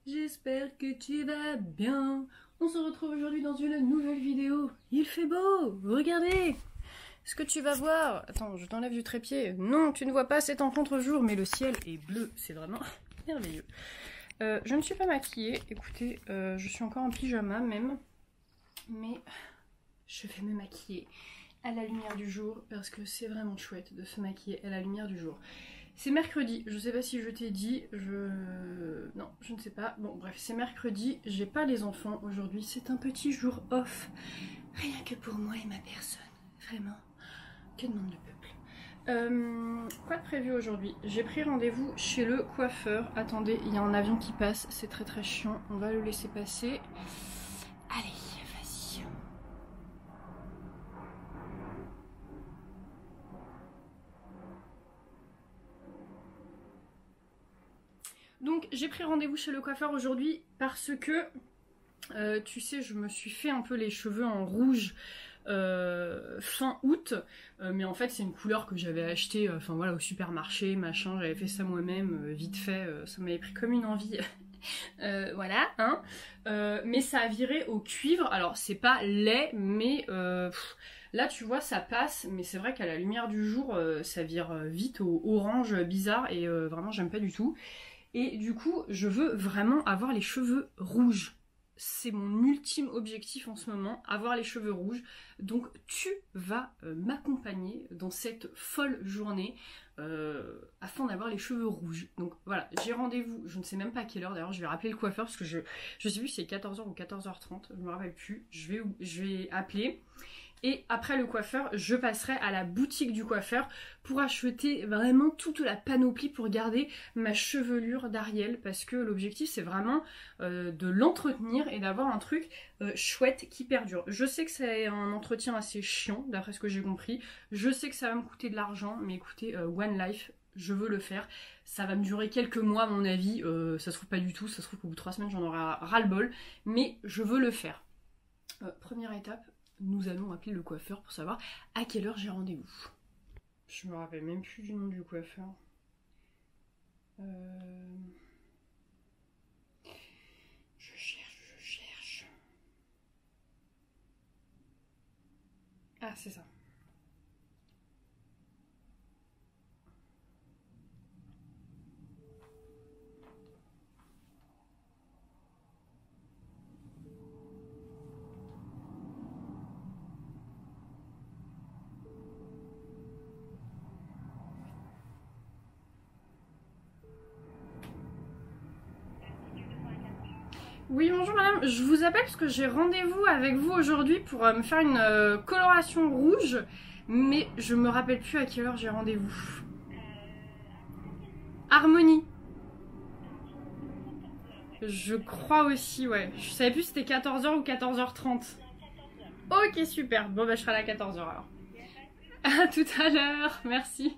j'espère que tu vas bien. On se retrouve aujourd'hui dans une nouvelle vidéo. Il fait beau, regardez. Est-ce que tu vas voir? Attends, je t'enlève du trépied. Non, tu ne vois pas, c'est en contre-jour, mais le ciel est bleu, c'est vraiment merveilleux. Je ne suis pas maquillée, écoutez, je suis encore en pyjama même, mais je vais me maquiller à la lumière du jour parce que c'est vraiment chouette de se maquiller à la lumière du jour. C'est mercredi, je sais pas si je t'ai dit, non, je ne sais pas. Bon bref, c'est mercredi, j'ai pas les enfants aujourd'hui, c'est un petit jour off, rien que pour moi et ma personne, vraiment, que demande le peuple. Quoi de prévu aujourd'hui? J'ai pris rendez-vous chez le coiffeur. Attendez, il y a un avion qui passe, c'est très très chiant, on va le laisser passer. Allez, vas-y. Donc j'ai pris rendez-vous chez le coiffeur aujourd'hui parce que, tu sais, je me suis fait un peu les cheveux en rouge fin août, mais en fait c'est une couleur que j'avais achetée enfin voilà, au supermarché, machin, j'avais fait ça moi-même, vite fait, ça m'avait pris comme une envie. Voilà, hein. Mais ça a viré au cuivre, alors c'est pas laid, mais là tu vois ça passe, mais c'est vrai qu'à la lumière du jour ça vire vite au orange bizarre et vraiment j'aime pas du tout. Et du coup je veux vraiment avoir les cheveux rouges. C'est mon ultime objectif en ce moment, avoir les cheveux rouges. Donc tu vas m'accompagner dans cette folle journée afin d'avoir les cheveux rouges. Donc voilà, j'ai rendez-vous, je ne sais même pas à quelle heure d'ailleurs, je vais rappeler le coiffeur parce que je sais plus si c'est 14h ou 14h30, je me rappelle plus. Je vais appeler. Et après le coiffeur, je passerai à la boutique du coiffeur pour acheter vraiment toute la panoplie pour garder ma chevelure d'Ariel. Parce que l'objectif c'est vraiment de l'entretenir et d'avoir un truc chouette qui perdure. Je sais que c'est un entretien assez chiant d'après ce que j'ai compris. Je sais que ça va me coûter de l'argent, mais écoutez, One Life, je veux le faire. Ça va me durer quelques mois à mon avis, ça se trouve pas du tout, ça se trouve qu'au bout de 3 semaines j'en aurai ras-le-bol. Mais je veux le faire. Première étape. Nous allons appeler le coiffeur pour savoir à quelle heure j'ai rendez-vous. Je me rappelle même plus du nom du coiffeur. Je cherche. Ah, c'est ça. Oui, bonjour madame, je vous appelle parce que j'ai rendez-vous avec vous aujourd'hui pour me faire une coloration rouge, mais je me rappelle plus à quelle heure j'ai rendez-vous. Harmonie. Je crois aussi, ouais. Je savais plus si c'était 14h ou 14h30. Ok, super. Bon, bah je serai là à 14h alors. À tout à l'heure, merci.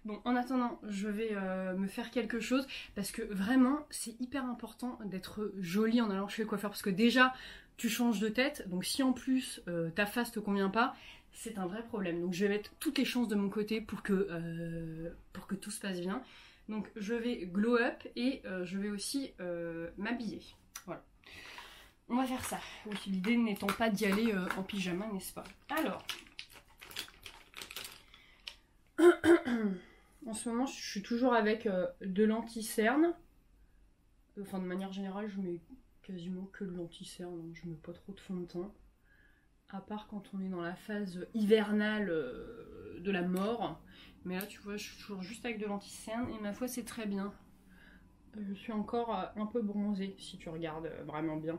Bon, en attendant, je vais me faire quelque chose parce que vraiment, c'est hyper important d'être jolie en allant chez le coiffeur parce que déjà, tu changes de tête, donc si en plus ta face te convient pas, c'est un vrai problème. Donc je vais mettre toutes les chances de mon côté pour que tout se passe bien. Donc je vais glow up et je vais aussi m'habiller. Voilà. On va faire ça. Oui, l'idée n'étant pas d'y aller en pyjama, n'est-ce pas? Alors... En ce moment, je suis toujours avec de l'anti-cerne. Enfin, de manière générale, je mets quasiment que de l'anti-cerne. Hein. Je mets pas trop de fond de teint. À part quand on est dans la phase hivernale de la mort. Mais là, tu vois, je suis toujours juste avec de l'anti-cerne. Et ma foi, c'est très bien. Je suis encore un peu bronzée, si tu regardes vraiment bien.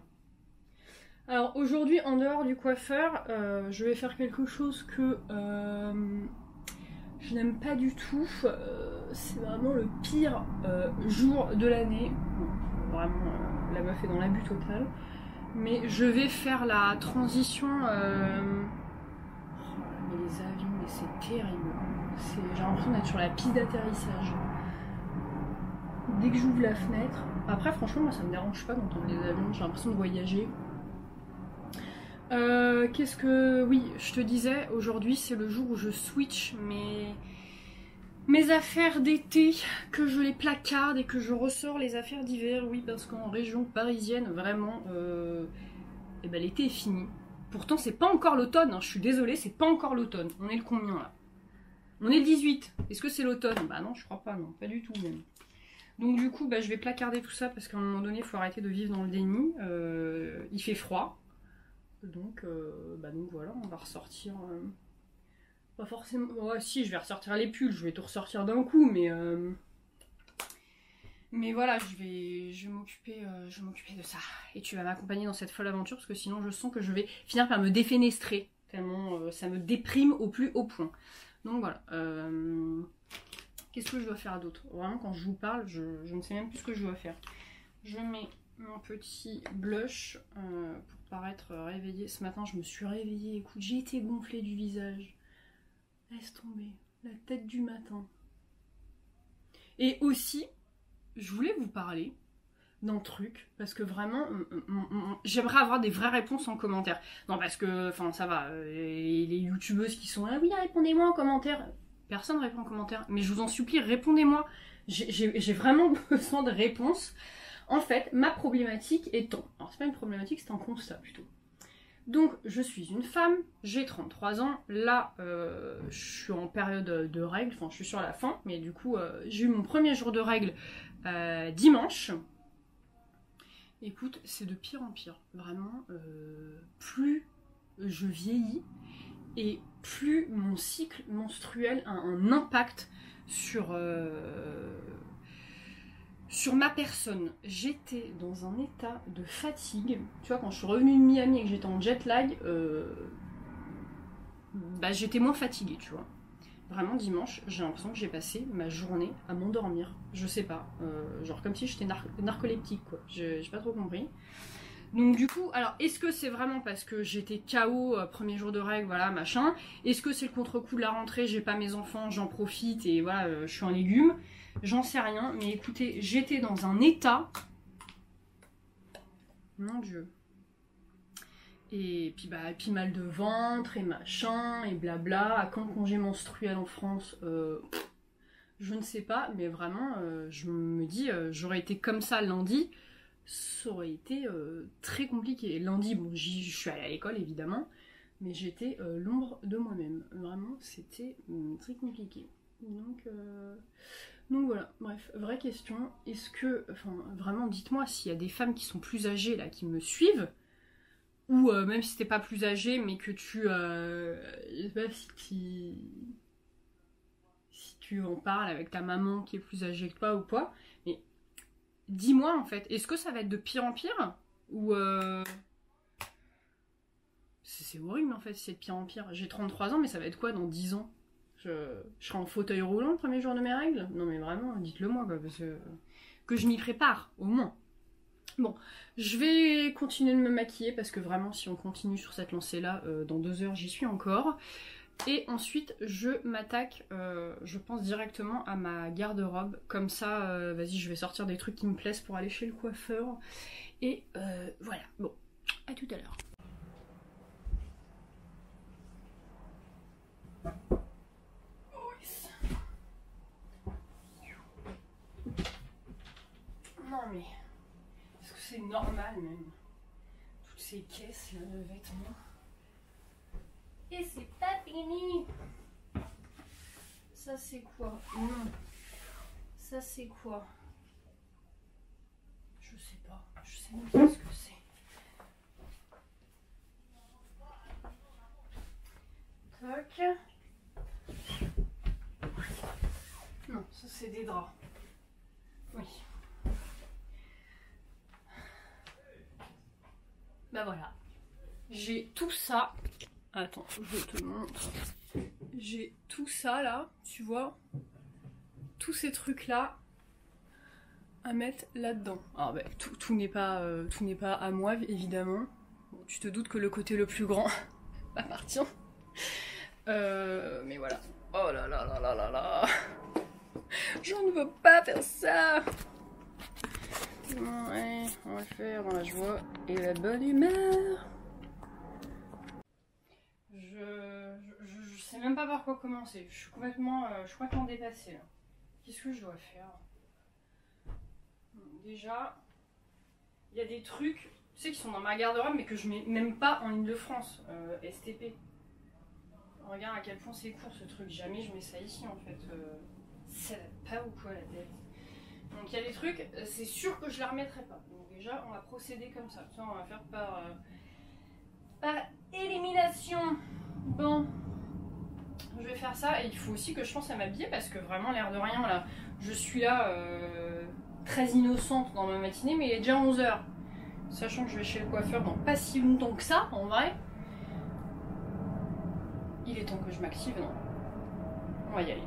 Alors, aujourd'hui, en dehors du coiffeur, je vais faire quelque chose que... je n'aime pas du tout, c'est vraiment le pire jour de l'année. Bon, vraiment, la meuf est dans l'abus total. Mais je vais faire la transition... Oh, mais les avions, mais c'est terrible. J'ai l'impression d'être sur la piste d'atterrissage. Dès que j'ouvre la fenêtre... Après, franchement, moi, ça me dérange pas d'entendre les avions, j'ai l'impression de voyager. Qu'est-ce que... Oui, je te disais, aujourd'hui c'est le jour où je switch Mes affaires d'été, que je les placarde et que je ressors les affaires d'hiver, oui, parce qu'en région parisienne, vraiment, eh ben, l'été est fini. Pourtant, c'est pas encore l'automne, hein, je suis désolée, c'est pas encore l'automne. On est le combien là? On est le 18. Est-ce que c'est l'automne? Bah non, je crois pas, non, pas du tout même. Donc du coup, bah, je vais placarder tout ça parce qu'à un moment donné, il faut arrêter de vivre dans le déni. Il fait froid. Donc voilà, on va ressortir... Pas forcément... Ouais, si, je vais ressortir les pulls, je vais tout ressortir d'un coup, mais voilà, je vais m'occuper de ça. Et tu vas m'accompagner dans cette folle aventure, parce que sinon je sens que je vais finir par me défenestrer, tellement ça me déprime au plus haut point. Donc voilà. Qu'est-ce que je dois faire d'autre? Vraiment, quand je vous parle, je ne sais même plus ce que je dois faire. Je mets mon petit blush pour paraître réveillée. Ce matin, je me suis réveillée. Écoute, j'ai été gonflée du visage. Laisse tomber. La tête du matin. Et aussi, je voulais vous parler d'un truc, parce que vraiment, j'aimerais avoir des vraies réponses en commentaire. Non, parce que, enfin, ça va, les youtubeuses qui sont là, oui, répondez-moi en commentaire. Personne ne répond en commentaire, mais je vous en supplie, répondez-moi. J'ai vraiment besoin de réponses. En fait, ma problématique étant... Alors, c'est pas une problématique, c'est un constat, plutôt. Donc, je suis une femme, j'ai 33 ans. Là, je suis en période de règles, enfin, je suis sur la fin. Mais du coup, j'ai eu mon premier jour de règles dimanche. Écoute, c'est de pire en pire. Vraiment, plus je vieillis et plus mon cycle menstruel a un impact sur ma personne. J'étais dans un état de fatigue. Tu vois, quand je suis revenue de Miami et que j'étais en jet lag, bah, j'étais moins fatiguée, tu vois. Vraiment, dimanche, j'ai l'impression que j'ai passé ma journée à m'endormir. Je sais pas. Genre comme si j'étais narcoleptique, quoi. J'ai pas trop compris. Donc du coup, alors est-ce que c'est vraiment parce que j'étais KO premier jour de règle, voilà, machin? Est-ce que c'est le contre-coup de la rentrée, j'ai pas mes enfants, j'en profite et voilà, je suis un légume? J'en sais rien, mais écoutez, j'étais dans un état... Mon Dieu. Et puis mal de ventre et machin et blabla. À quand le congé menstruel en France? Je ne sais pas, mais vraiment, je me dis, j'aurais été comme ça lundi, ça aurait été très compliqué. Lundi, bon, je suis allée à l'école évidemment, mais j'étais l'ombre de moi-même. Vraiment, c'était très compliqué. Donc voilà, bref, vraie question. Est-ce que, enfin, vraiment, dites-moi s'il y a des femmes qui sont plus âgées là, qui me suivent, ou même si t'es pas plus âgé, mais que tu, je sais pas si tu en parles avec ta maman qui est plus âgée que toi ou quoi, mais dis-moi en fait, est-ce que ça va être de pire en pire, ou c'est horrible en fait, si c'est de pire en pire. J'ai 33 ans, mais ça va être quoi dans 10 ans? Je serai en fauteuil roulant le premier jour de mes règles? Non mais vraiment, dites-le moi quoi, parce que je m'y prépare, au moins. Bon, je vais continuer de me maquiller parce que vraiment, si on continue sur cette lancée-là, dans 2 heures, j'y suis encore. Et ensuite, je m'attaque, je pense directement à ma garde-robe. Comme ça, vas-y, je vais sortir des trucs qui me plaisent pour aller chez le coiffeur. Et voilà, bon, à tout à l'heure. Non mais... c'est normal même. Toutes ces caisses là de vêtements. Et c'est pas fini. Ça c'est quoi? Non. Ça c'est quoi? Je sais pas. Je sais même pas ce que c'est. Toc. Non, ça c'est des draps. Oui. Bah voilà, j'ai tout ça. Attends, je te montre. J'ai tout ça là, tu vois. Tous ces trucs là à mettre là-dedans. Alors bah, tout n'est pas à moi évidemment. Bon, tu te doutes que le côté le plus grand appartient. Mais voilà. Oh là là là là là là. Je ne veux pas faire ça. Ouais, on va le faire dans la joie et la bonne humeur. Je sais même pas par quoi commencer. Je suis complètement dépassée là. Qu'est-ce que je dois faire? Déjà, il y a des trucs, tu sais, qui sont dans ma garde-robe mais que je mets même pas en Île-de-France. STP. Regarde à quel point c'est court ce truc. Jamais je mets ça ici en fait. Ça va pas ou quoi la tête? Donc il y a des trucs, c'est sûr que je la remettrai pas. Donc déjà, on va procéder comme ça. Ça, on va faire par élimination. Bon, je vais faire ça et il faut aussi que je pense à m'habiller parce que vraiment, l'air de rien, là, je suis là très innocente dans ma matinée, mais il est déjà 11 h. Sachant que je vais chez le coiffeur dans pas si longtemps que ça, en vrai. Il est temps que je m'active, non? On va y aller.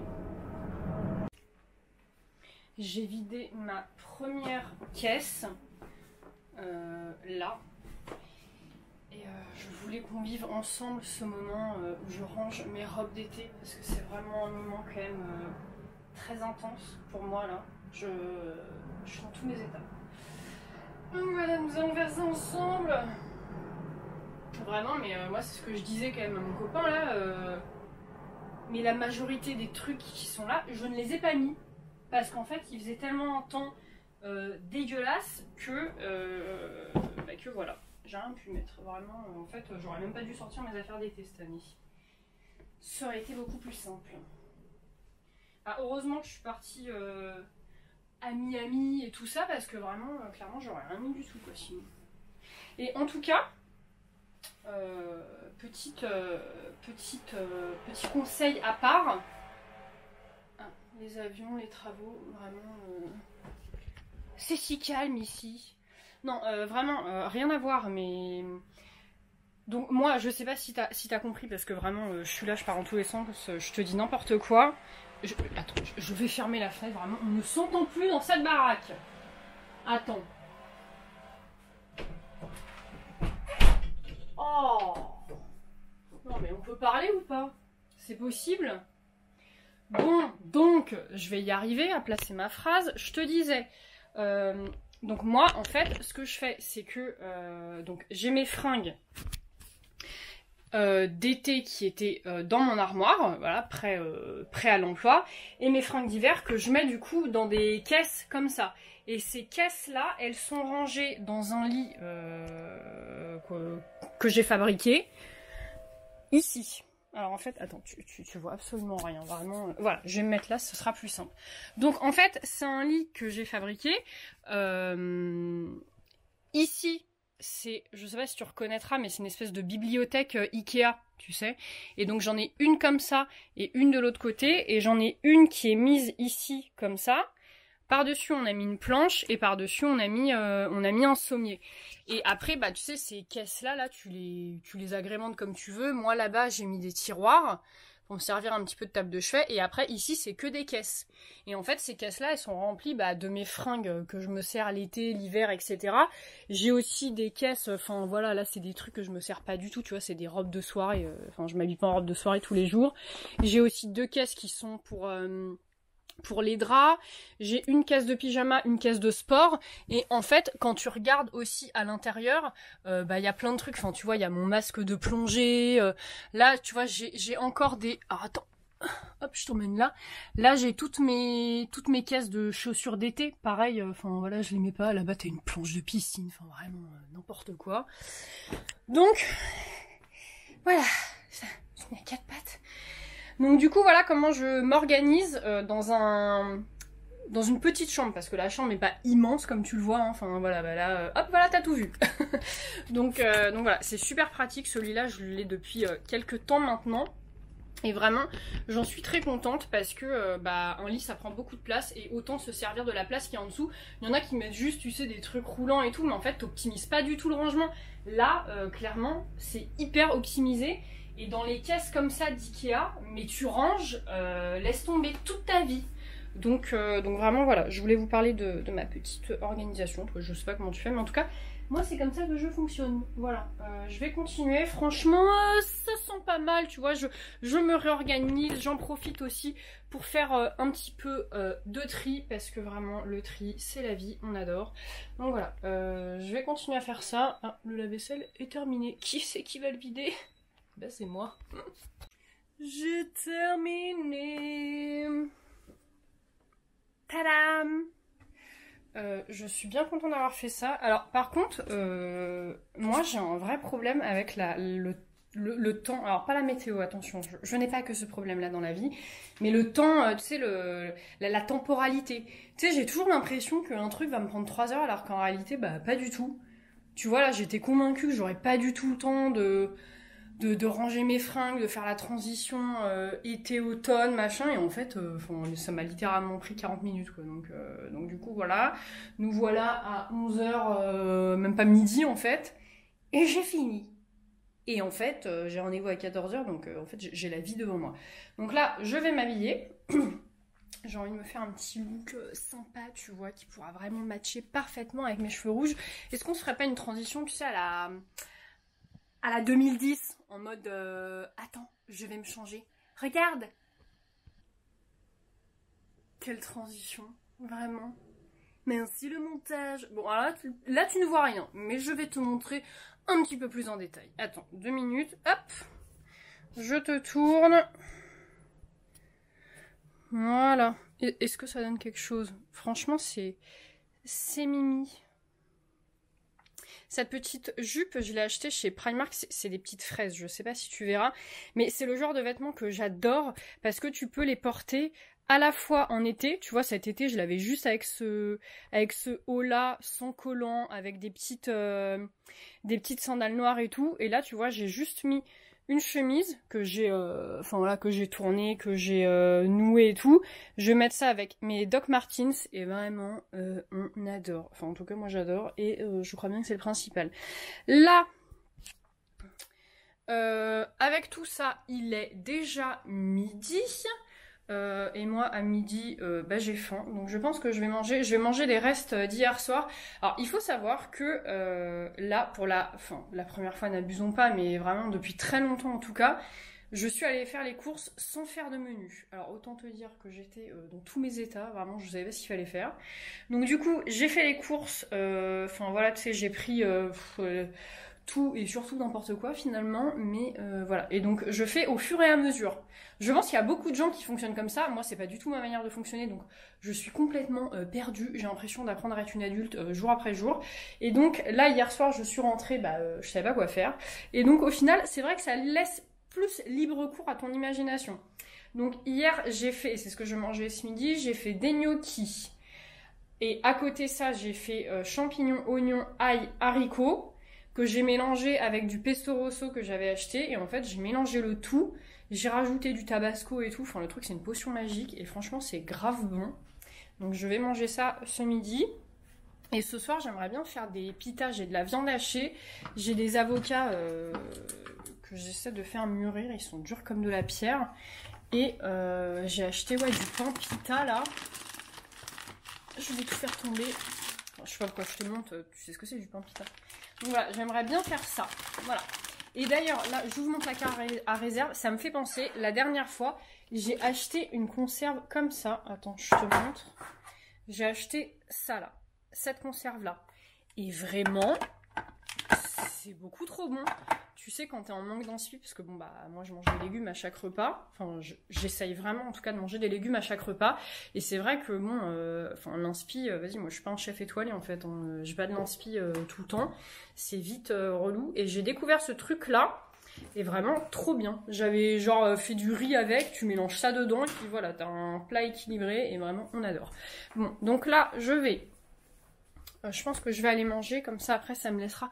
J'ai vidé ma première caisse, là. Et je voulais qu'on vive ensemble ce moment où je range mes robes d'été, parce que c'est vraiment un moment quand même très intense pour moi, là. Je suis dans tous mes états. Donc voilà, nous allons faire ça ensemble. Vraiment, mais moi c'est ce que je disais quand même à mon copain, là. Mais la majorité des trucs qui sont là, je ne les ai pas mis. Parce qu'en fait, il faisait tellement un temps dégueulasse que voilà, j'ai rien pu mettre. Vraiment, en fait, j'aurais même pas dû sortir mes affaires d'été cette année. Ça aurait été beaucoup plus simple. Ah, heureusement que je suis partie à Miami et tout ça, parce que vraiment, clairement, j'aurais rien mis du tout, quoi, sinon. Et en tout cas, petit conseil à part. Les avions, les travaux, vraiment... C'est si calme ici. Non, vraiment, rien à voir, mais... Donc moi, je sais pas si t'as compris, parce que vraiment, je suis là, je pars en tous les sens, je te dis n'importe quoi. Attends, je vais fermer la fenêtre, vraiment, on ne s'entend plus dans cette baraque. Attends. Oh! Non mais on peut parler ou pas? C'est possible? Bon, donc, je vais y arriver à placer ma phrase. Je te disais, donc moi, en fait, ce que je fais, c'est que donc j'ai mes fringues d'été qui étaient dans mon armoire, voilà, prêt à l'emploi, et mes fringues d'hiver que je mets du coup dans des caisses comme ça. Et ces caisses-là, elles sont rangées dans un lit que j'ai fabriqué ici. Alors en fait, attends, tu vois absolument rien, vraiment. Voilà, je vais me mettre là, ce sera plus simple. Donc en fait, c'est un lit que j'ai fabriqué. Ici, c'est, je sais pas si tu reconnaîtras, mais c'est une espèce de bibliothèque Ikea, tu sais. Et donc j'en ai une comme ça et une de l'autre côté. Et j'en ai une qui est mise ici comme ça. Par-dessus, on a mis une planche et par-dessus, on a mis un sommier. Et après, bah, tu sais, ces caisses-là, là, tu les agrémentes comme tu veux. Moi, là-bas, j'ai mis des tiroirs pour me servir un petit peu de table de chevet. Et après, ici, c'est que des caisses. Et en fait, ces caisses-là, elles sont remplies de mes fringues que je me sers l'été, l'hiver, etc. J'ai aussi des caisses, enfin, voilà, là, c'est des trucs que je me sers pas du tout, tu vois, c'est des robes de soirée. Enfin, je m'habille pas en robe de soirée tous les jours. J'ai aussi 2 caisses qui sont pour les draps, j'ai une caisse de pyjama, une caisse de sport, et en fait, quand tu regardes aussi à l'intérieur, y a plein de trucs, enfin, tu vois, il y a mon masque de plongée, là, tu vois, j'ai encore des... Ah, attends, hop, je t'emmène là. Là, j'ai toutes mes caisses de chaussures d'été, pareil, enfin, voilà, je les mets pas, là-bas, t'as une planche de piscine, enfin, vraiment, n'importe quoi. Donc, voilà, ça, je mets à 4 pattes. Donc du coup, voilà comment je m'organise dans une petite chambre, parce que la chambre n'est pas immense comme tu le vois, hein. Enfin voilà, bah là, hop, voilà, t'as tout vu. donc voilà, c'est super pratique, celui-là, je l'ai depuis quelques temps maintenant. Et vraiment, j'en suis très contente parce que un lit ça prend beaucoup de place et autant se servir de la place qui est en dessous. Il y en a qui mettent juste, tu sais, des trucs roulants et tout, mais en fait, t'optimises pas du tout le rangement. Là, clairement, c'est hyper optimisé. Et dans les caisses comme ça d'Ikea, mais tu ranges, laisse tomber toute ta vie. Donc vraiment voilà, je voulais vous parler de ma petite organisation. Je sais pas comment tu fais, mais en tout cas, moi c'est comme ça que je fonctionne. Voilà, je vais continuer. Franchement, ça sent pas mal, tu vois. Je me réorganise, j'en profite aussi pour faire un petit peu de tri, parce que vraiment le tri c'est la vie, on adore. Donc voilà, je vais continuer à faire ça. Ah, le lave-vaisselle est terminé. Qui c'est qui va le vider? Ben c'est moi. J'ai terminé. Tadam! Je suis bien contente d'avoir fait ça. Alors par contre, moi j'ai un vrai problème avec le temps. Alors pas la météo, attention, je n'ai pas que ce problème-là dans la vie, mais le temps, tu sais, la temporalité. Tu sais, j'ai toujours l'impression qu'un truc va me prendre 3 heures alors qu'en réalité, bah pas du tout. Tu vois, là j'étais convaincue que j'aurais pas du tout le temps de ranger mes fringues, de faire la transition été-automne, machin, et en fait, ça m'a littéralement pris 40 minutes, quoi. Donc du coup, voilà, nous voilà à 11h, même pas midi, en fait, et j'ai fini. Et en fait, j'ai rendez-vous à 14h, donc en fait, j'ai la vie devant moi. Donc là, je vais m'habiller. J'ai envie de me faire un petit look sympa, tu vois, qui pourra vraiment matcher parfaitement avec mes cheveux rouges. Est-ce qu'on se ferait pas une transition, tu sais, à la 2010, en mode attends, je vais me changer. Regarde! Quelle transition, vraiment. Merci le montage. Bon, alors là, tu ne vois rien, mais je vais te montrer un petit peu plus en détail. Attends, 2 minutes, hop. Je te tourne. Voilà. Est-ce que ça donne quelque chose? Franchement, c'est mimi. Cette petite jupe, je l'ai achetée chez Primark, c'est des petites fraises, je sais pas si tu verras, mais c'est le genre de vêtements que j'adore parce que tu peux les porter à la fois en été, tu vois, cet été je l'avais juste avec ce haut-là, sans collant, avec des petites sandales noires et tout, et là tu vois, j'ai juste mis une chemise que j'ai que j'ai tournée, que j'ai nouée et tout. Je vais mettre ça avec mes Doc Martens et vraiment on adore. Enfin en tout cas moi j'adore et je crois bien que c'est le principal. Là avec tout ça, il est déjà midi. Et moi à midi j'ai faim, donc je pense que je vais manger les restes d'hier soir. Alors il faut savoir que là pour la première fois, n'abusons pas, mais vraiment depuis très longtemps en tout cas, je suis allée faire les courses sans faire de menu. Alors autant te dire que j'étais dans tous mes états, vraiment je savais pas ce qu'il fallait faire. Donc du coup j'ai fait les courses, voilà tu sais j'ai pris tout et surtout n'importe quoi finalement, mais voilà. Et donc je fais au fur et à mesure. Je pense qu'il y a beaucoup de gens qui fonctionnent comme ça. Moi, c'est pas du tout ma manière de fonctionner, donc je suis complètement perdue. J'ai l'impression d'apprendre à être une adulte jour après jour. Et donc là, hier soir, je suis rentrée, je savais pas quoi faire. Et donc au final, c'est vrai que ça laisse plus libre cours à ton imagination. Donc hier, j'ai fait, et c'est ce que je mangeais ce midi, j'ai fait des gnocchis. Et à côté ça, j'ai fait champignons, oignons, ail, haricots, que j'ai mélangé avec du pesto rosso que j'avais acheté. Et en fait, j'ai mélangé le tout. J'ai rajouté du tabasco et tout. Enfin, le truc, c'est une potion magique. Et franchement, c'est grave bon. Donc, je vais manger ça ce midi. Et ce soir, j'aimerais bien faire des pitas. J'ai de la viande hachée. J'ai des avocats que j'essaie de faire mûrir. Ils sont durs comme de la pierre. Et j'ai acheté du pain pita, là. Je vais tout faire tomber. Enfin, je sais pas pourquoi je te montre. Tu sais ce que c'est du pain pita. Donc voilà, j'aimerais bien faire ça. Voilà. Et d'ailleurs, là, j'ouvre mon placard à réserve. Ça me fait penser, la dernière fois, j'ai acheté une conserve comme ça. Attends, je te montre. J'ai acheté ça, là. Cette conserve-là. Et vraiment, c'est beaucoup trop bon. Tu sais, quand t'es en manque d'inspi, parce que moi je mange des légumes à chaque repas. Enfin, j'essaye vraiment en tout cas de manger des légumes à chaque repas. Et c'est vrai que l'inspi, vas-y, moi je suis pas un chef étoilé en fait. J'ai pas de l'inspi tout le temps. C'est vite relou. Et j'ai découvert ce truc-là. Et vraiment trop bien. J'avais fait du riz avec, tu mélanges ça dedans, et puis voilà, t'as un plat équilibré, et vraiment on adore. Bon, donc là, je pense que je vais aller manger, comme ça après ça me laissera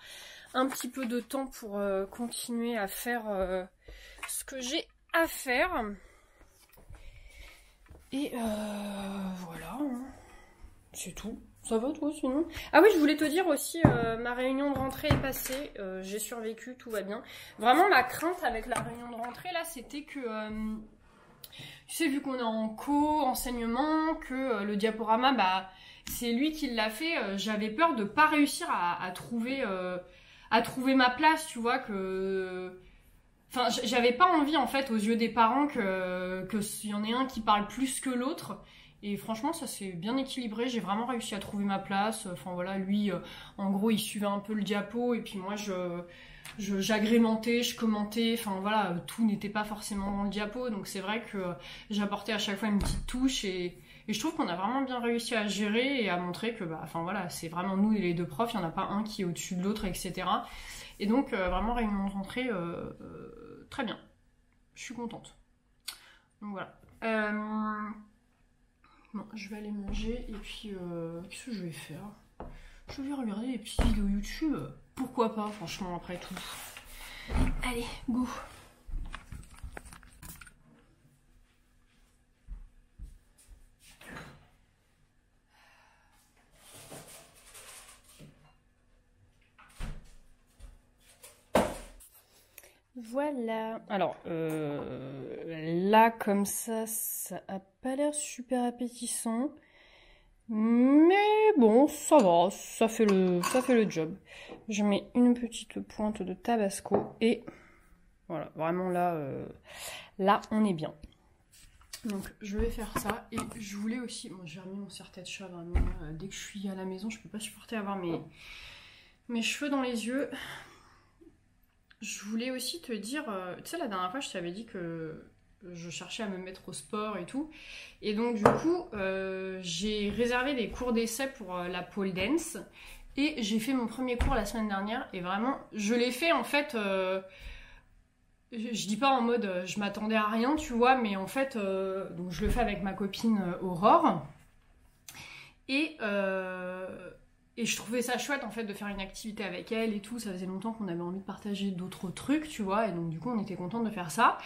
un petit peu de temps pour continuer à faire ce que j'ai à faire. Et voilà, hein. C'est tout. Ça va toi sinon? Ah oui, je voulais te dire aussi, ma réunion de rentrée est passée, j'ai survécu, tout va bien. Vraiment ma crainte avec la réunion de rentrée là, c'était que... tu sais, vu qu'on est en co-enseignement, que le diaporama, c'est lui qui l'a fait, j'avais peur de pas réussir à trouver ma place, tu vois, que... Enfin, j'avais pas envie, en fait, aux yeux des parents que s'il y en ait un qui parle plus que l'autre. Et franchement, ça s'est bien équilibré. J'ai vraiment réussi à trouver ma place. Enfin, voilà, lui, en gros, il suivait un peu le diapo. Et puis moi, j'agrémentais, je commentais, enfin voilà, tout n'était pas forcément dans le diapo, donc c'est vrai que j'apportais à chaque fois une petite touche et je trouve qu'on a vraiment bien réussi à gérer et à montrer que, bah, enfin voilà, c'est vraiment nous les deux profs, il n'y en a pas un qui est au-dessus de l'autre, etc. Et donc vraiment réunion de rentrée, très bien, je suis contente. Donc voilà. Bon, je vais aller manger et puis qu'est-ce que je vais faire? Je vais regarder des petites vidéos YouTube. Pourquoi pas, franchement, après tout. Allez, go! Voilà. Alors, là, comme ça a pas l'air super appétissant. Mais bon, ça va, ça fait le job. Je mets une petite pointe de tabasco et voilà, vraiment là, là on est bien. Donc je vais faire ça et je voulais aussi, bon j'ai remis mon serre-tête chat vraiment, dès que je suis à la maison je peux pas supporter avoir mes cheveux dans les yeux. Je voulais aussi te dire, tu sais la dernière fois je t'avais dit que je cherchais à me mettre au sport et tout. Et donc du coup, j'ai réservé des cours d'essai pour la pole dance. Et j'ai fait mon premier cours la semaine dernière. Et vraiment, je l'ai fait en fait... je dis pas en mode je m'attendais à rien, tu vois. Mais en fait, donc je le fais avec ma copine Aurore. Et je trouvais ça chouette en fait de faire une activité avec elle et tout. Ça faisait longtemps qu'on avait envie de partager d'autres trucs, tu vois. Et donc du coup, on était contente de faire ça.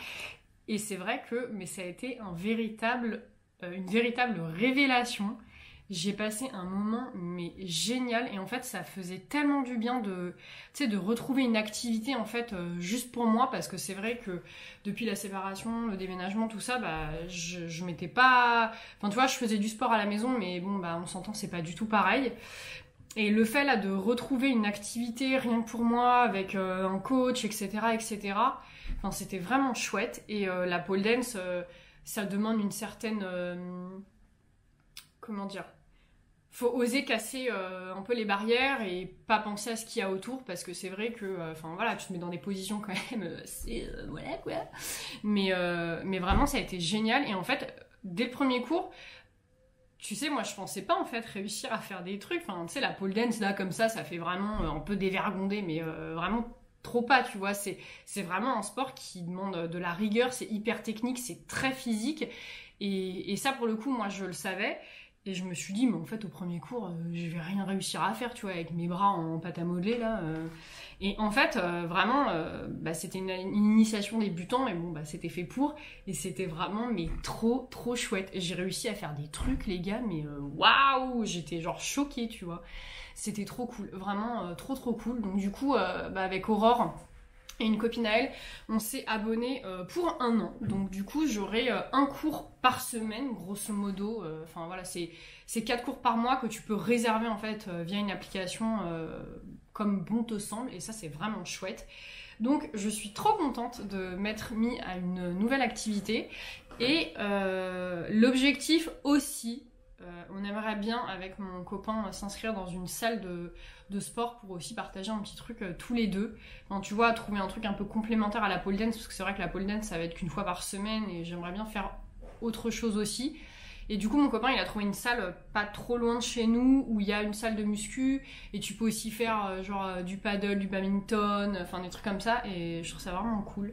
Et c'est vrai que, mais ça a été une véritable révélation. J'ai passé un moment mais génial et en fait ça faisait tellement du bien de, tu sais, de retrouver une activité en fait juste pour moi parce que c'est vrai que depuis la séparation, le déménagement, tout ça, bah je m'étais pas, enfin tu vois, je faisais du sport à la maison mais bon bah on s'entend c'est pas du tout pareil. Et le fait là de retrouver une activité rien que pour moi avec un coach, etc., etc. Enfin, c'était vraiment chouette. Et la pole dance, ça demande une certaine... comment dire? Faut oser casser un peu les barrières et pas penser à ce qu'il y a autour parce que c'est vrai que... Enfin voilà, tu te mets dans des positions quand même... c'est... voilà quoi. Mais vraiment, ça a été génial. Et en fait, dès le premier cours... Tu sais, moi, je pensais pas, en fait, réussir à faire des trucs. Enfin, tu sais, la pole dance, là, comme ça fait vraiment un peu dévergondé, mais vraiment trop pas, tu vois. C'est vraiment un sport qui demande de la rigueur, c'est hyper technique, c'est très physique. Et ça, pour le coup, moi, je le savais. Et je me suis dit, mais en fait, au premier cours, je vais rien réussir à faire, tu vois, avec mes bras en pâte à modeler, là. Et en fait, vraiment, bah, c'était une initiation débutant, mais bon, bah, c'était fait pour. Et c'était vraiment, mais trop, trop chouette. J'ai réussi à faire des trucs, les gars, mais waouh! J'étais genre choquée, tu vois. C'était trop cool, vraiment trop, trop cool. Donc, du coup, bah, avec Aurore et une copine à elle, on s'est abonné pour 1 an. Donc du coup, j'aurai un cours par semaine, grosso modo. Enfin voilà, c'est 4 cours par mois que tu peux réserver en fait via une application comme bon te semble. Et ça, c'est vraiment chouette. Donc je suis trop contente de m'être mis à une nouvelle activité. Et l'objectif aussi, on aimerait bien avec mon copain s'inscrire dans une salle de sport pour aussi partager un petit truc tous les deux. Enfin, tu vois, trouver un truc un peu complémentaire à la pole dance, parce que c'est vrai que la pole dance ça va être qu'une fois par semaine et j'aimerais bien faire autre chose aussi. Et du coup mon copain il a trouvé une salle pas trop loin de chez nous où il y a une salle de muscu et tu peux aussi faire genre du paddle, du badminton, enfin des trucs comme ça et je trouve ça vraiment cool.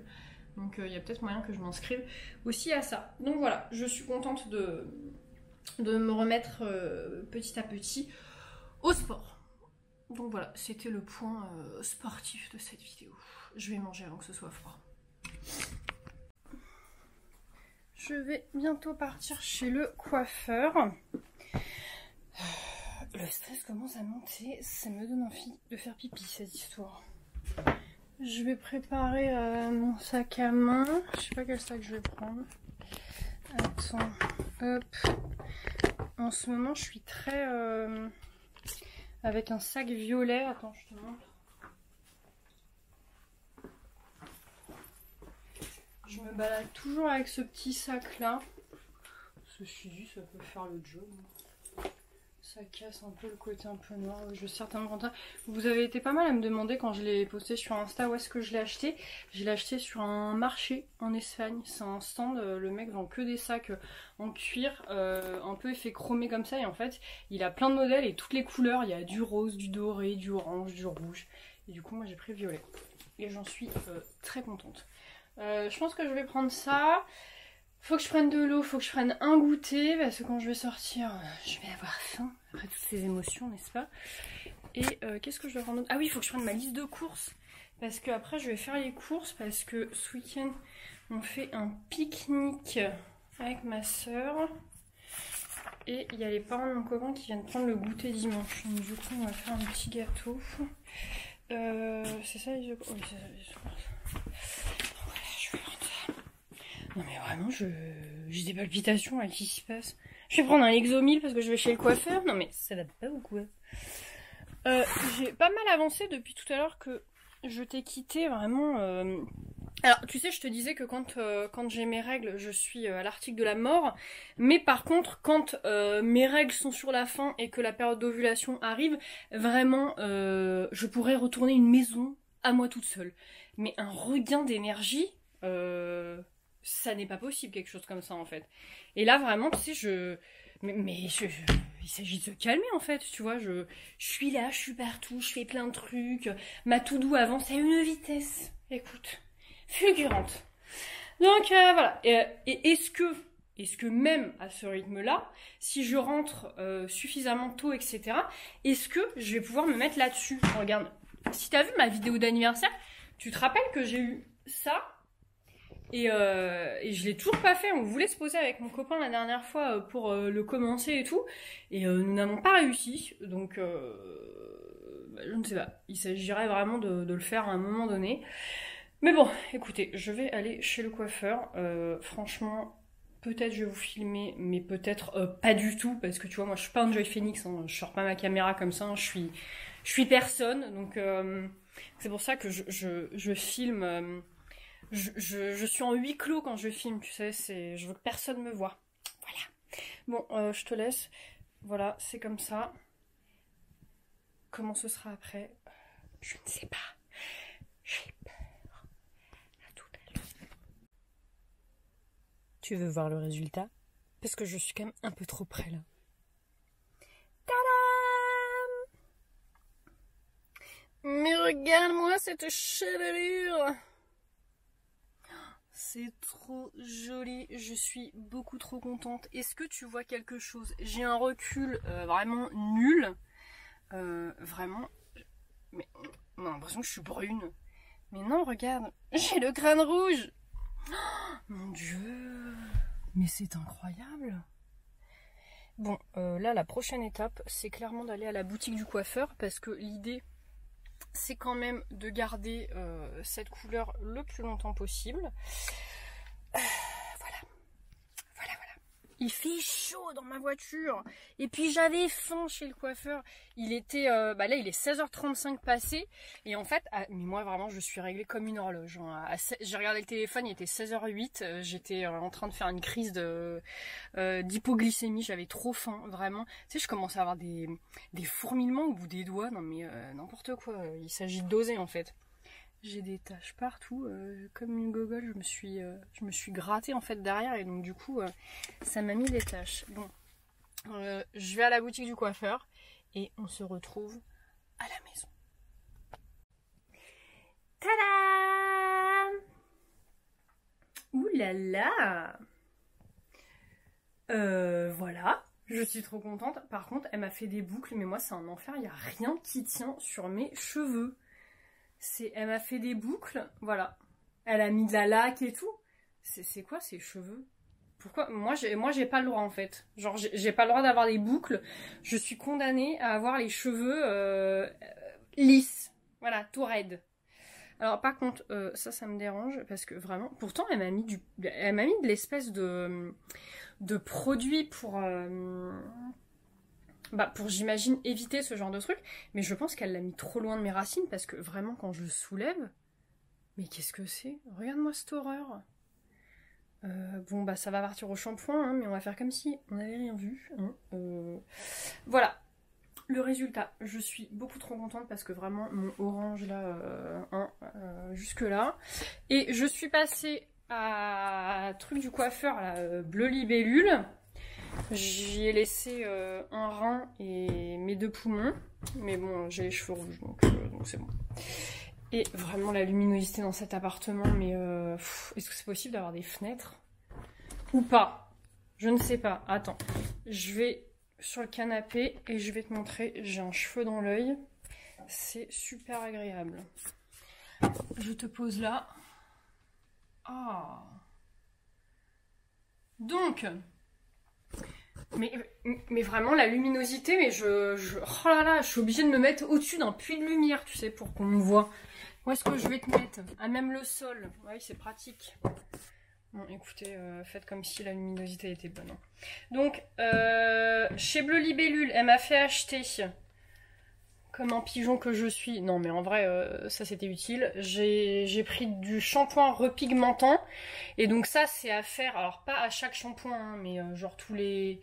Donc il y a peut-être moyen que je m'inscrive aussi à ça. Donc voilà, je suis contente de me remettre petit à petit au sport. Donc voilà, c'était le point sportif de cette vidéo. Je vais manger avant que ce soit froid. Je vais bientôt partir chez le coiffeur. Le stress commence à monter, ça me donne envie de faire pipi cette histoire. Je vais préparer mon sac à main. Je sais pas quel sac je vais prendre. Attends, hop. En ce moment, je suis très... avec un sac violet. Attends, je te montre. Je me balade toujours avec ce petit sac là. Ceci dit, ça peut faire le job. Ça casse un peu le côté un peu noir. Je vais certainement prendre ça. Vous avez été pas mal à me demander quand je l'ai posté sur Insta où est-ce que je l'ai acheté. Je l'ai acheté sur un marché en Espagne. C'est un stand, le mec vend que des sacs en cuir, un peu effet chromé comme ça. Et en fait, il a plein de modèles et toutes les couleurs. Il y a du rose, du doré, du orange, du rouge. Et du coup, moi j'ai pris violet. Et j'en suis très contente. Je pense que je vais prendre ça. Faut que je prenne de l'eau, faut que je prenne un goûter, parce que quand je vais sortir, je vais avoir faim, après toutes ces émotions, n'est-ce pas? Et qu'est-ce que je dois prendre d'autre? Ah oui, il faut que je prenne ma liste de courses, parce que après je vais faire les courses, parce que ce week-end, on fait un pique-nique avec ma soeur. Et il y a les parents de mon copain qui viennent prendre le goûter dimanche. Donc du coup, on va faire un petit gâteau. C'est ça les œufs? Oui, c'est ça les œufs. Voilà, je vais prendre ça. Non mais vraiment, j'ai des palpitations là, qu'est-ce qui se passe? Je vais prendre un Exomil parce que je vais chez le coiffeur. Non mais ça date pas beaucoup. J'ai pas mal avancé depuis tout à l'heure que je t'ai quitté vraiment. Alors tu sais, je te disais que quand j'ai mes règles, je suis à l'article de la mort. Mais par contre, quand mes règles sont sur la fin et que la période d'ovulation arrive, vraiment, je pourrais retourner une maison à moi toute seule. Mais un regain d'énergie... ça n'est pas possible, quelque chose comme ça en fait. Et là vraiment, tu sais, il s'agit de se calmer en fait, tu vois. Je suis là, je suis partout, je fais plein de trucs. Ma to-do avance à une vitesse, écoute, fulgurante. Donc voilà. Et est-ce que même à ce rythme-là, si je rentre suffisamment tôt, etc., est-ce que je vais pouvoir me mettre là-dessus? Regarde, si t'as vu ma vidéo d'anniversaire, tu te rappelles que j'ai eu ça? Et je l'ai toujours pas fait. On voulait se poser avec mon copain la dernière fois pour le commencer et tout. Et nous n'avons pas réussi. Donc, je ne sais pas. Il s'agirait vraiment de le faire à un moment donné. Mais bon, écoutez, je vais aller chez le coiffeur. Franchement, peut-être je vais vous filmer, mais peut-être pas du tout. Parce que tu vois, moi je suis pas un Joy Phoenix. Hein, je sors pas ma caméra comme ça. Hein, je suis personne. Donc, c'est pour ça que je filme... Je suis en huis clos quand je filme, tu sais, je veux que personne me voie. Voilà. Bon, je te laisse. Voilà, c'est comme ça. Comment ce sera après? Je ne sais pas. J'ai peur. À tout à l'heure. Tu veux voir le résultat? Parce que je suis quand même un peu trop près là. Tadam! Mais regarde-moi cette chevelure! C'est trop joli, je suis beaucoup trop contente. Est-ce que tu vois quelque chose? J'ai un recul vraiment nul. Vraiment. Mais on a l'impression que je suis brune. Mais non, regarde, j'ai le crâne rouge. Oh, mon Dieu, mais c'est incroyable. Bon, là, la prochaine étape, c'est clairement d'aller à la boutique du coiffeur parce que l'idée... c'est quand même de garder cette couleur le plus longtemps possible. Voilà. Il fait chaud dans ma voiture. Et puis j'avais faim chez le coiffeur. Il était, là il est 16h35 passé. Et en fait, mais moi vraiment je suis réglée comme une horloge. Hein. J'ai regardé le téléphone, il était 16h08. J'étais en train de faire une crise d'hypoglycémie. J'avais trop faim, vraiment. Tu sais, je commence à avoir des fourmillements au bout des doigts. Non mais n'importe quoi. Il s'agit de doser en fait. J'ai des taches partout, comme une gogole, je me suis grattée en fait derrière et donc du coup ça m'a mis des taches. Bon, je vais à la boutique du coiffeur et on se retrouve à la maison. Tadam! Ouh là là! Voilà, je suis trop contente. Par contre, elle m'a fait des boucles, mais moi c'est un enfer, il n'y a rien qui tient sur mes cheveux. Elle m'a fait des boucles, voilà. Elle a mis de la laque et tout. C'est quoi ces cheveux? Pourquoi? Moi j'ai pas le droit en fait. Genre j'ai pas le droit d'avoir des boucles. Je suis condamnée à avoir les cheveux lisses. Voilà, tout raide. Alors par contre, ça me dérange parce que vraiment... Pourtant elle m'a mis de l'espèce de produit pour j'imagine éviter ce genre de truc, mais je pense qu'elle l'a mis trop loin de mes racines parce que vraiment quand je soulève, mais qu'est-ce que c'est? Regarde-moi cette horreur. Bon bah ça va partir au shampoing, hein, mais on va faire comme si on n'avait rien vu. Hein. Voilà. Le résultat, je suis beaucoup trop contente parce que vraiment mon orange là, jusque là. Et je suis passée à truc du coiffeur là, bleu libellule. J'y ai laissé un rein et mes 2 poumons. Mais bon, j'ai les cheveux rouges donc c'est bon. Et vraiment la luminosité dans cet appartement, mais est-ce que c'est possible d'avoir des fenêtres? Ou pas? Je ne sais pas. Attends, je vais sur le canapé et je vais te montrer. J'ai un cheveu dans l'œil. C'est super agréable. Je te pose là. Ah. Donc, mais vraiment la luminosité, mais oh là là, je suis obligée de me mettre au-dessus d'un puits de lumière, tu sais, pour qu'on me voit. Où est-ce que je vais te mettre? À même le sol. Oui, c'est pratique. Bon, écoutez, faites comme si la luminosité était bonne. Hein. Donc, chez Bleu Libellule, elle m'a fait acheter, comme un pigeon que je suis, non mais en vrai, ça c'était utile, j'ai pris du shampoing repigmentant, et donc ça c'est à faire, alors pas à chaque shampoing, hein, mais genre tous les...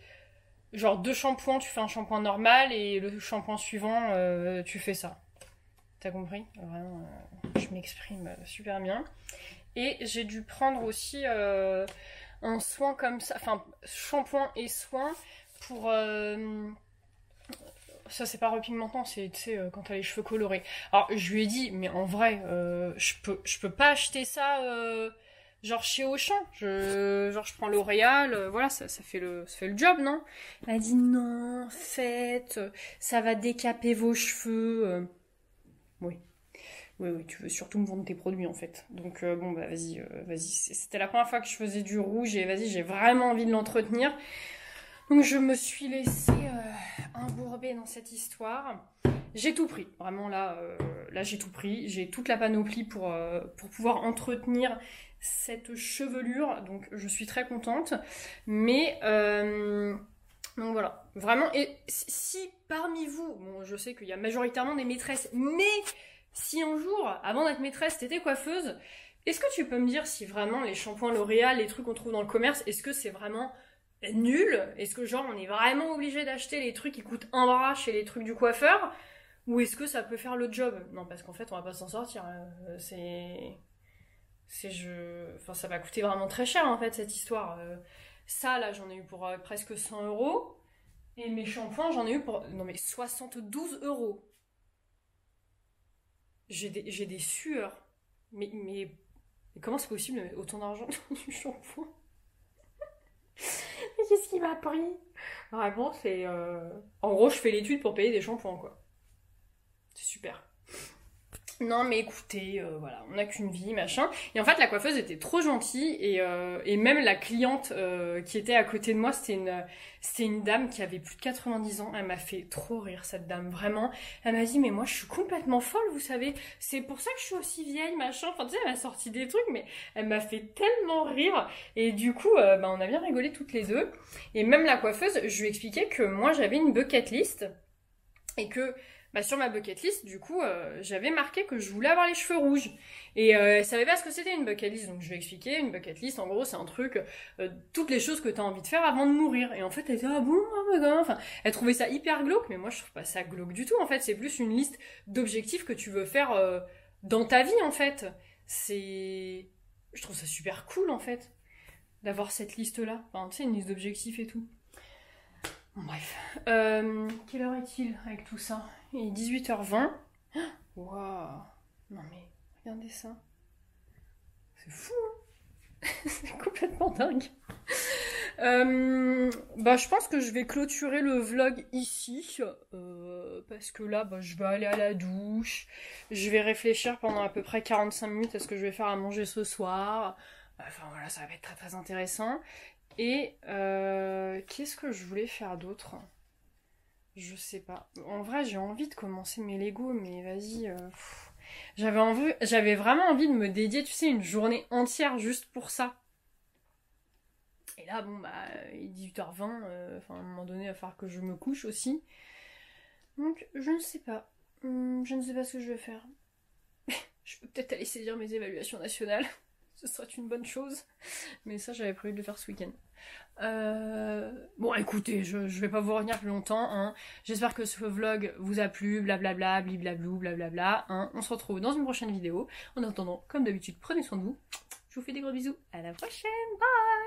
Genre 2 shampoings, tu fais un shampoing normal, et le shampoing suivant, tu fais ça. T'as compris? Vraiment, je m'exprime super bien. Et j'ai dû prendre aussi un soin comme ça, enfin shampoing et soin pour... ça c'est pas repigmentant, c'est tu sais quand t'as les cheveux colorés. Alors je lui ai dit, mais en vrai, je peux pas acheter ça genre chez Auchan. Genre je prends L'Oréal, voilà, ça fait le job, non? Elle a dit non, faites, ça va décaper vos cheveux. Oui. Oui, tu veux surtout me vendre tes produits en fait. Donc bon bah vas-y. C'était la première fois que je faisais du rouge et vas-y, j'ai vraiment envie de l'entretenir. Donc je me suis laissée embourber dans cette histoire. J'ai tout pris, vraiment là j'ai tout pris. J'ai toute la panoplie pour pouvoir entretenir cette chevelure. Donc je suis très contente. Mais donc voilà, vraiment. Et si parmi vous, bon je sais qu'il y a majoritairement des maîtresses, mais si un jour, avant d'être maîtresse, t'étais coiffeuse, est-ce que tu peux me dire si vraiment les shampoings L'Oréal, les trucs qu'on trouve dans le commerce, est-ce que c'est vraiment nul? Est-ce que genre on est vraiment obligé d'acheter les trucs qui coûtent un bras chez les trucs du coiffeur? Ou est-ce que ça peut faire le job? Non, parce qu'en fait on va pas s'en sortir. Enfin ça va coûter vraiment très cher en fait cette histoire. Ça là j'en ai eu pour presque 100 €. Et mes shampoings j'en ai eu pour... Non mais 72 €. J'ai des sueurs. Mais comment c'est possible de mettre autant d'argent dans du shampoing? Mais qu'est-ce qui m'a pris? Vraiment, c'est... En gros, je fais l'étude pour payer des shampoings, quoi. C'est super. Non mais écoutez, voilà, on n'a qu'une vie, machin. Et en fait la coiffeuse était trop gentille et même la cliente qui était à côté de moi, c'était une dame qui avait plus de 90 ans. Elle m'a fait trop rire cette dame, vraiment. Elle m'a dit mais moi je suis complètement folle, vous savez. C'est pour ça que je suis aussi vieille, machin. Enfin tu sais, elle m'a sorti des trucs, mais elle m'a fait tellement rire. Et du coup, bah, on a bien rigolé toutes les deux. Et même la coiffeuse, je lui expliquais que moi j'avais une bucket list et que bah, sur ma bucket list, du coup, j'avais marqué que je voulais avoir les cheveux rouges. Et elle savait pas ce que c'était une bucket list, donc je lui ai expliqué. Une bucket list, en gros, c'est un truc, toutes les choses que t'as envie de faire avant de mourir. Et en fait, elle était, ah bon, oh my god. Enfin, elle trouvait ça hyper glauque, mais moi, je trouve pas ça glauque du tout. En fait, c'est plus une liste d'objectifs que tu veux faire dans ta vie, en fait. Je trouve ça super cool, en fait, d'avoir cette liste-là. Enfin, tu sais, une liste d'objectifs et tout. Bon, bref. Quelle heure est-il avec tout ça? Il est 18h20. Waouh. Non mais, regardez ça. C'est fou, hein. C'est complètement dingue. Bah, je pense que je vais clôturer le vlog ici. Parce que là, bah, je vais aller à la douche. Je vais réfléchir pendant à peu près 45 minutes à ce que je vais faire à manger ce soir. Enfin voilà, ça va être très très intéressant. Et qu'est-ce que je voulais faire d'autre? Je sais pas. En vrai, j'ai envie de commencer mes Lego, mais vas-y. J'avais vraiment envie de me dédier, tu sais, une journée entière juste pour ça. Et là, bon, bah, il est 18h20, enfin, à un moment donné, il va falloir que je me couche aussi. Donc, je ne sais pas. Je ne sais pas ce que je vais faire. Je peux peut-être aller saisir mes évaluations nationales. ce serait une bonne chose. Mais ça, j'avais prévu de le faire ce week-end. Bon, écoutez, je vais pas vous revenir plus longtemps. Hein. J'espère que ce vlog vous a plu, blablabla, bliblablou, blablabla. Hein. On se retrouve dans une prochaine vidéo. En attendant, comme d'habitude, prenez soin de vous. Je vous fais des gros bisous. À la prochaine. Bye.